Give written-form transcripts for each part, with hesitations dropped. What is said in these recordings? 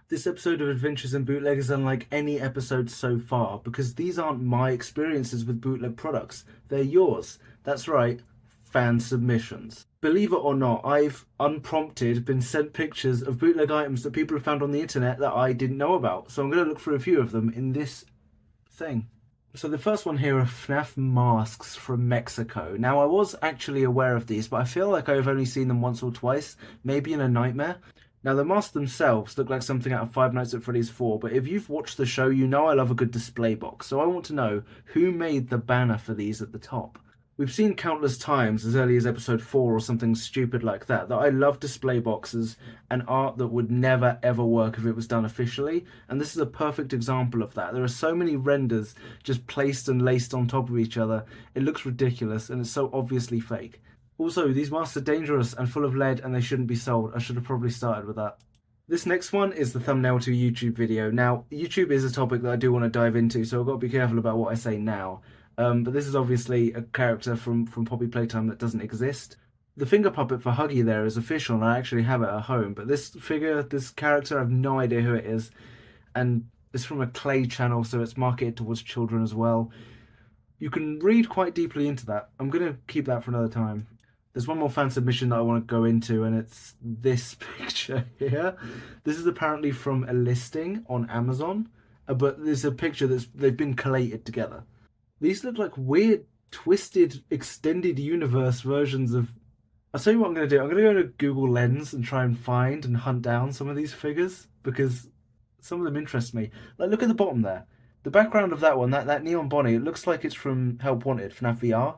This episode of Adventures in Bootleg is unlike any episode so far because these aren't my experiences with bootleg products, they're yours. That's right, fan submissions. Believe it or not, I've unprompted been sent pictures of bootleg items that people have found on the internet that I didn't know about, so I'm going to look through a few of them in this thing. So the first one here are FNAF masks from Mexico. Now I was actually aware of these, but I feel like I've only seen them once or twice, maybe in a nightmare. Now the masks themselves look like something out of Five Nights at Freddy's 4, but if you've watched the show, you know I love a good display box. So I want to know who made the banner for these at the top. We've seen countless times, as early as episode 4 or something stupid like that I love display boxes and art that would never ever work if it was done officially, and this is a perfect example of that. There are so many renders just placed and laced on top of each other, it looks ridiculous and it's so obviously fake. Also, these masks are dangerous and full of lead and they shouldn't be sold. I should have probably started with that. This next one is the thumbnail to a YouTube video. Now, YouTube is a topic that I do want to dive into, so I've got to be careful about what I say now. But this is obviously a character from Poppy Playtime that doesn't exist. The finger puppet for Huggy there is official, and I actually have it at home. But this figure, this character, I have no idea who it is, and it's from a Clay channel, so it's marketed towards children as well. You can read quite deeply into that. I'm going to keep that for another time. There's one more fan submission that I want to go into, and it's this picture here. This is apparently from a listing on Amazon, but there's a picture they've been collated together. These look like weird, twisted, extended universe versions of. I'll tell you what I'm going to do. I'm going to go to Google Lens and try and find and hunt down some of these figures because some of them interest me. Like, look at the bottom there. The background of that one, that neon Bonnie, it looks like it's from Help Wanted, FNAF VR.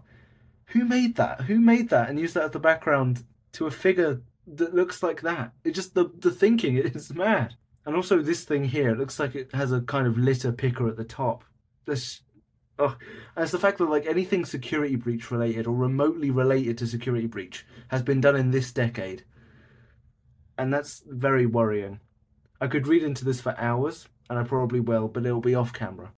Who made that? Who made that and used that as the background to a figure that looks like that? It just the thinking is mad. And also this thing here, it looks like it has a kind of litter picker at the top. This Oh, and it's the fact that like anything security breach related or remotely related to security breach has been done in this decade, and that's very worrying. I could read into this for hours, and I probably will, but it'll be off camera.